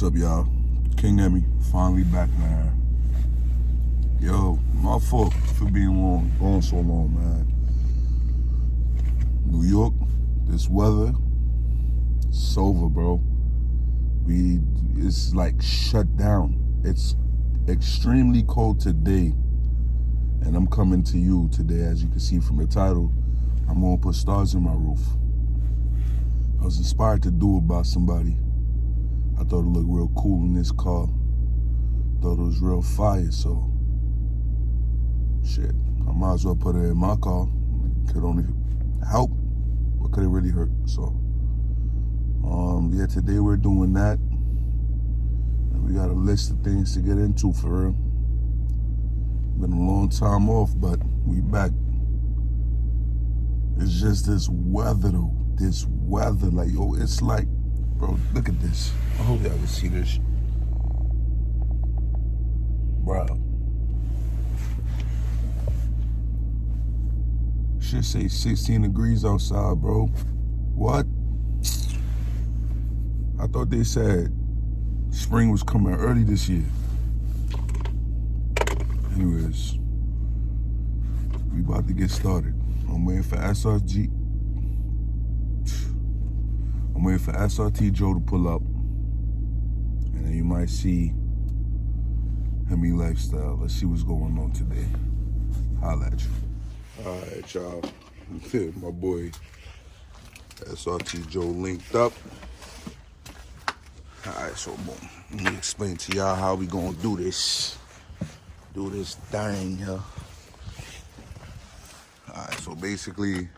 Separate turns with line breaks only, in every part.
What's up, y'all? King Emmy, finally back, man. Yo, my fault for being gone so long, man. New York, this weather, it's over, bro. It's like shut down. It's extremely cold today, and I'm coming to you today, as you can see from the title. I'm gonna put stars in my roof. I was inspired to do it by somebody. I thought it looked real cool in this car. Thought it was real fire, so shit, I might as well put it in my car. It could only help, but could it really hurt? So yeah, today we're doing that. And we got a list of things to get into for real. Been a long time off, but we back. It's just this weather though. This weather, like, yo, it's like, bro, look at this. I hope y'all can see this. Bro. Should say 16 degrees outside, bro. What? I thought they said spring was coming early this year. Anyways, we about to get started. I'm waiting for SRT Joe to pull up, and then you might see Hemi Lifestyle. Let's see what's going on today. Holla at you. All right, y'all. My boy SRT Joe linked up. All right, so boom. Let me explain to y'all how we gonna do this. Do this thing here. All right, so basically,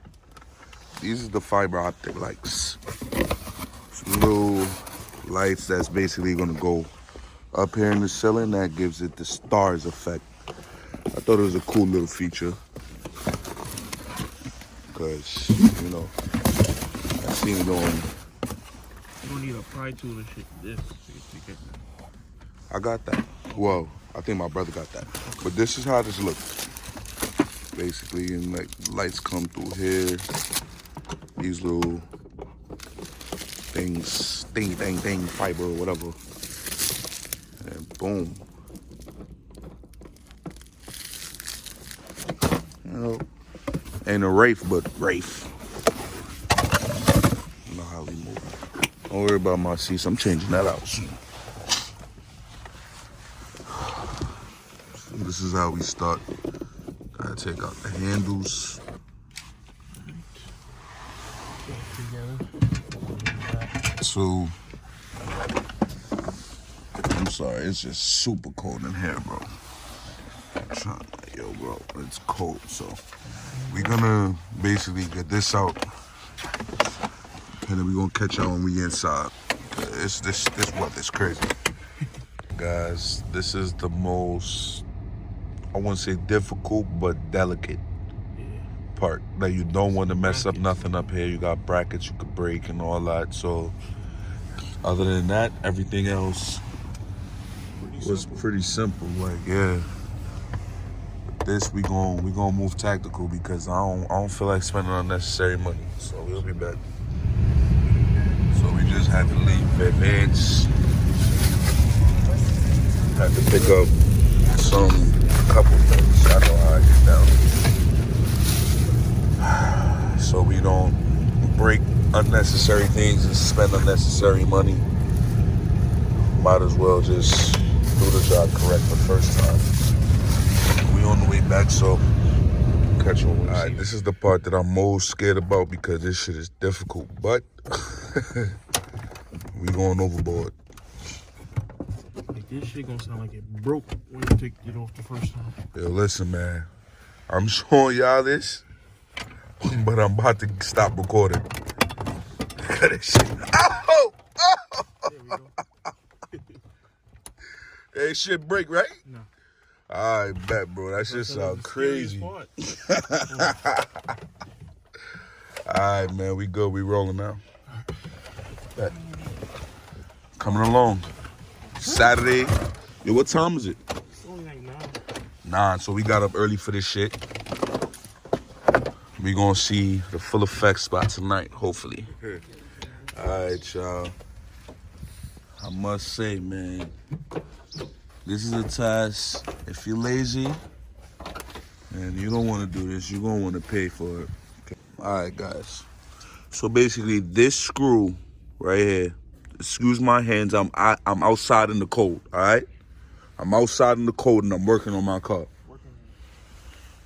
these are the fiber optic lights. Some little lights that's basically gonna go up here in the ceiling. That gives it the stars effect. I thought it was a cool little feature. Because, you know, I seen it on.
You don't need a pry tool and shit. This.
I got that. Well, I think my brother got that. But this is how this looks. Basically, and like lights come through here. These little things, thing, fiber or whatever. And boom. You know, ain't a Wraith, but Wraith. You know how we move. Don't worry about my seats. I'm changing that out soon. So this is how we start. Gotta take out the handles. So, I'm sorry, it's just super cold in here, bro. Yo, bro, it's cold. So, we're gonna basically get this out, and then we're gonna catch y'all when we inside. This weather's crazy. Guys, this is the most, I wouldn't say difficult, but delicate part. Like, you don't want to mess up nothing up here. You got brackets you could break and all that. So, other than that, everything else was pretty simple. Like, yeah. But this we gonna move tactical because I don't feel like spending unnecessary money. So we'll be back. So we just had to leave advance. Had to pick up a couple things. I know how I get down. So we don't break unnecessary things and spend unnecessary money. Might as well just do the job correct the first time. We on the way back, so catch you. All right, this is the part that I'm most scared about because this shit is difficult, but we going overboard.
Like, this shit gonna sound like it broke when you take it off the first time.
Yo, listen, man. I'm showing y'all this, but I'm about to stop recording. Look at this shit. Oh!
There we go.
Hey, shit break, right?
No.
I bet, bro. That shit sound crazy. All right, man. We good. We rolling now. Bet. Coming along. Saturday. Yo, what time is it?
It's only like 9.
9. So we got up early for this shit. We gonna see the full effect spot tonight, hopefully. All right, y'all. I must say, man, this is a task. If you're lazy and you don't want to do this, you're going to want to pay for it. Okay. All right, guys. So basically, this screw right here, excuse my hands, I'm outside in the cold, all right? I'm outside in the cold and I'm working on my car.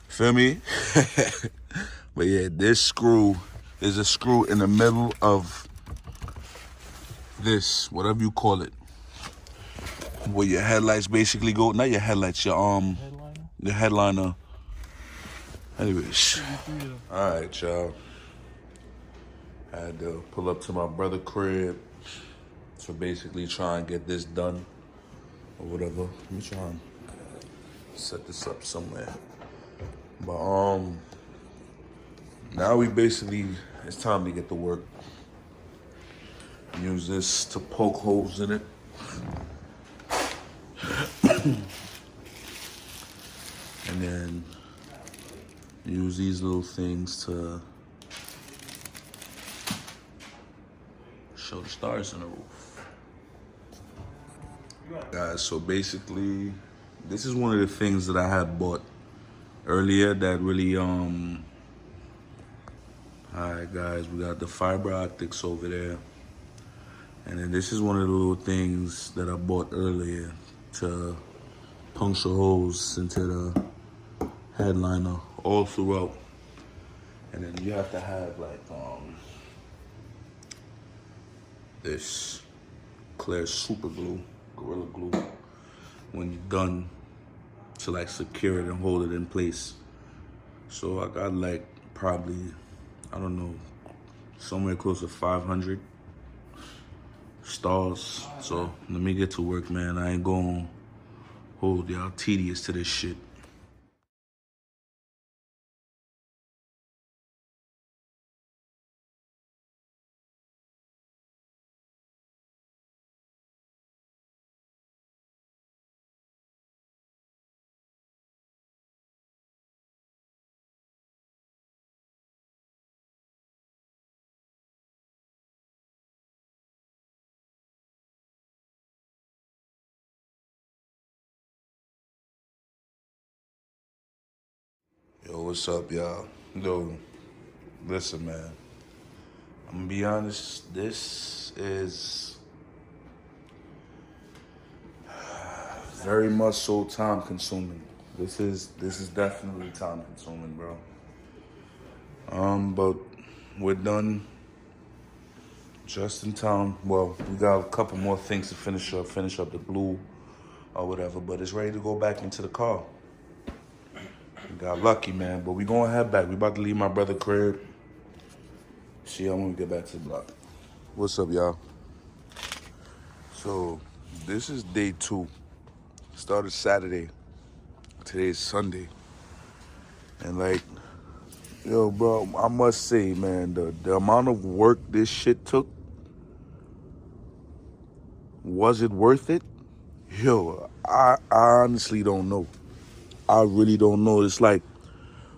Feel me? But yeah, this screw is a screw in the middle of this, whatever you call it. Where your headlights basically go, not your headlights, your headliner. Anyways, all right, y'all. I had to pull up to my brother's crib to basically try and get this done or whatever. Let me try and set this up somewhere. But now we basically, it's time to get to work. Use this to poke holes in it. And then use these little things to show the stars in the roof. Guys, so basically, this is one of the things that I had bought earlier that really, alright guys, we got the fiber optics over there. And then this is one of the little things that I bought earlier to puncture holes into the headliner all throughout. And then you have to have like this clear super glue, Gorilla Glue, when you're done to like secure it and hold it in place. So I got like probably, I don't know, somewhere close to 500 stars. So let me get to work, man. I ain't gonna hold y'all tedious to this shit. Yo, what's up, y'all? Yo, listen, man. I'm gonna be honest, this is very much so time consuming. This is definitely time consuming, bro. But we're done just in time. Well, we got a couple more things to finish up the blue or whatever, but it's ready to go back into the car. We got lucky, man, but we gonna head back. We about to leave my brother's crib. See y'all when we get back to the block. What's up, y'all? So, this is day 2. Started Saturday. Today's Sunday. And like, yo, bro, I must say, man, the amount of work this shit took, was it worth it? Yo, I honestly don't know. I really don't know. It's like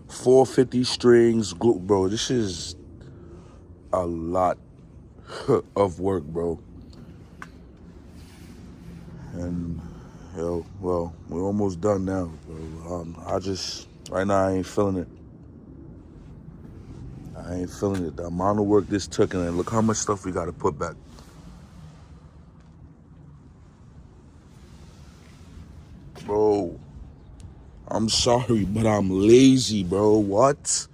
450 strings, glue, bro. This is a lot of work, bro. And yo, well, we're almost done now, bro. Right now I ain't feeling it. I ain't feeling it. The amount of work this took, and look how much stuff we gotta put back. Bro, I'm sorry, but I'm lazy, bro. What?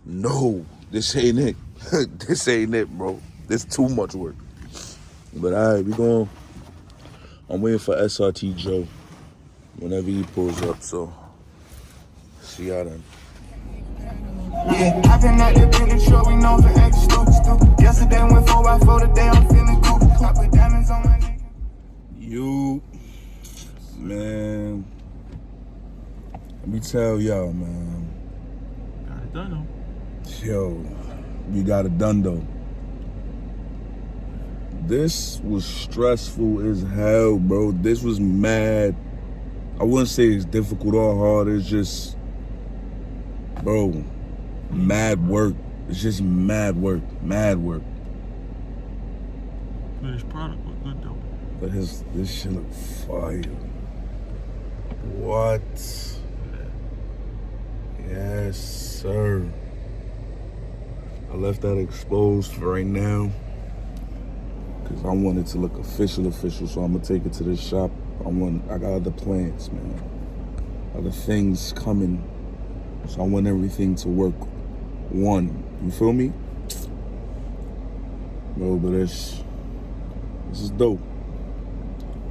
No, this ain't it. This ain't it, bro. This too much work. But all right, I'm waiting for SRT Joe whenever he pulls up, so see y'all then.
Yeah, I've been at the building show, we know for extra stu. Yesterday went 4x4, today I'm feeling cool. I put diamonds on my neck.
You, man, let me tell y'all, man.
Got it done, though.
Yo, we got it done, though. This was stressful as hell, bro. This was mad. I wouldn't say it's difficult or hard. It's just, bro, mad work. It's just mad work.
Finished product look good though.
But this shit look fire. What? Yes, sir. I left that exposed for right now because I want it to look official. So I'm gonna take it to the shop. I got other plans, man. Other things coming. So I want everything to work. One, you feel me? Bro, but this is dope.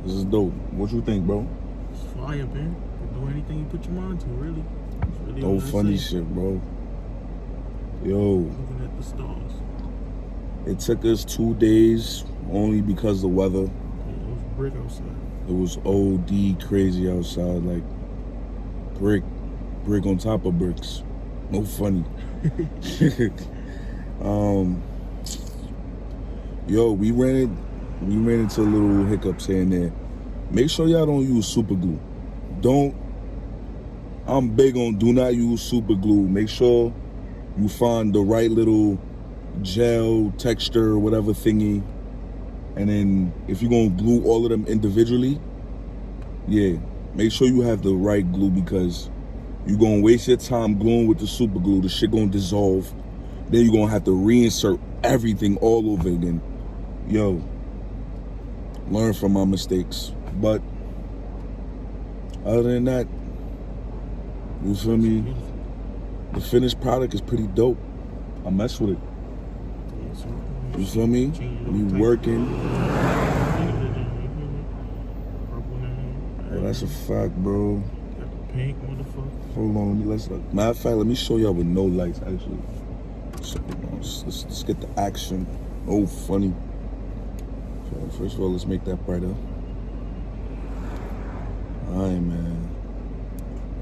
This is dope. What you think, bro?
It's fire, man. You do anything you put your mind to, really. It's really
No
all I
funny
say.
shit, bro. Yo,
Looking at the stars.
it took us 2 days only because the weather.
Yeah, it was brick outside.
It was OD crazy outside, like brick on top of bricks. No funny. Yo, we ran into little hiccups here and there. Make sure y'all don't use super glue. I'm big on do not use super glue. Make sure you find the right little gel texture or whatever thingy. And then if you're gonna glue all of them individually, yeah, make sure you have the right glue because you're gonna waste your time gluing with the super glue. The shit gonna dissolve. Then you're gonna have to reinsert everything all over again. Yo, learn from my mistakes. But other than that, you feel me? The finished product is pretty dope. I mess with it.
Yeah, so
You feel me? We working. Oh, that's a fact, bro.
Got the pink, motherfucker.
Hold on, let's look. Matter of fact, let me show y'all with no lights, actually. So, let's get the action. Oh, funny. So, first of all, let's make that brighter. Alright, man.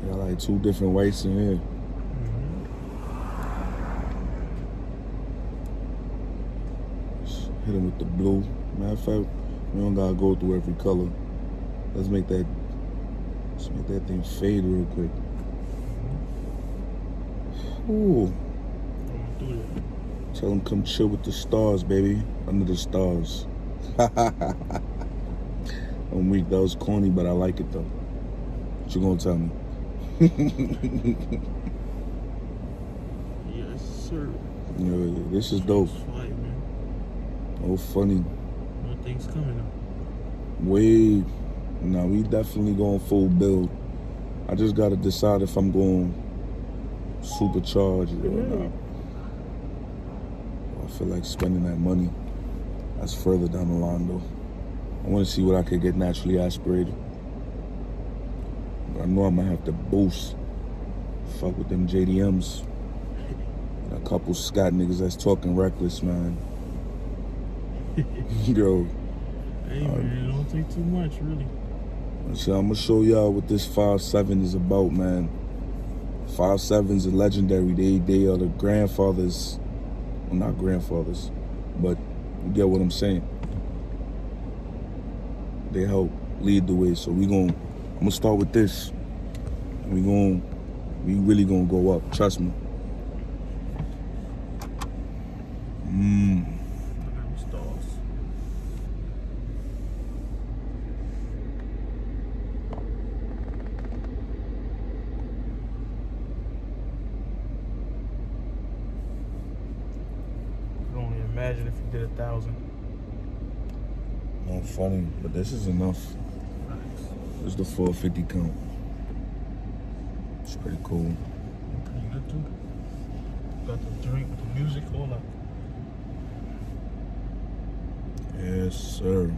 Got like 2 different whites in here. Just hit them with the blue. Matter of fact, we don't gotta go through every color. Let's make that thing fade real quick. Ooh. Tell them come chill with the stars, baby. Under the stars. I'm weak. That was corny, but I like it though. What you gonna tell me?
Yes, sir.
Yeah, this is dope.
It's fire, man.
Oh, funny.
More things coming up.
Way. Nah, we definitely going full build. I just gotta decide if I'm going supercharge it or not. I feel like spending that money. That's further down the line though. I want to see what I could get naturally aspirated. But I know I'm gonna have to boost. Fuck with them JDMs. And a couple Scott niggas that's talking reckless, man. Yo.
Hey, man, it don't take too much, really.
So I'm gonna show y'all what this 5.7 is about, man. 5.7s are legendary. They are the grandfathers. Well, not grandfathers, but you get what I'm saying. They help lead the way. So I'm gonna start with this. We really gonna go up. Trust me.
Stars. I can only imagine if you did 1,000.
Not funny, but this is enough. This is the 450 count. It's pretty cool.
Pretty good too. Got the drink, the music, all that.
Yes, sir.